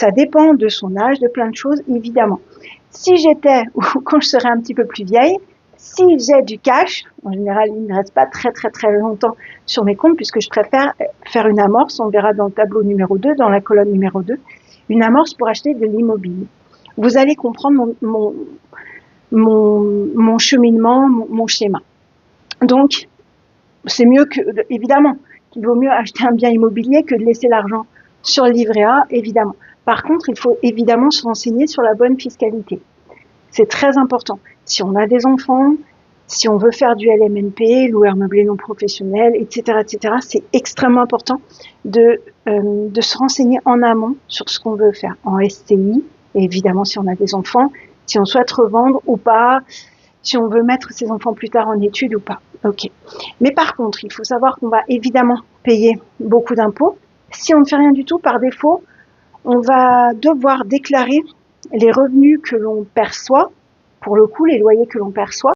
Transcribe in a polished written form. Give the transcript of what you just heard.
Ça dépend de son âge, de plein de choses, évidemment. Si j'étais, ou quand je serais un petit peu plus vieille, si j'ai du cash, en général, il ne reste pas très longtemps sur mes comptes, puisque je préfère faire une amorce, on verra dans le tableau numéro 2, dans la colonne numéro 2, une amorce pour acheter de l'immobilier. Vous allez comprendre mon cheminement, mon schéma. Donc, c'est mieux que, évidemment, qu'il vaut mieux acheter un bien immobilier que de laisser l'argent sur le livret A, évidemment. Par contre, il faut évidemment se renseigner sur la bonne fiscalité. C'est très important. Si on a des enfants, si on veut faire du LMNP, loueur meublé non professionnel, etc., c'est extrêmement important de se renseigner en amont sur ce qu'on veut faire en SCI, et évidemment si on a des enfants, si on souhaite revendre ou pas, si on veut mettre ses enfants plus tard en études ou pas. Ok. Mais par contre, il faut savoir qu'on va évidemment payer beaucoup d'impôts. Si on ne fait rien du tout, par défaut, on va devoir déclarer les revenus que l'on perçoit, pour le coup, les loyers que l'on perçoit,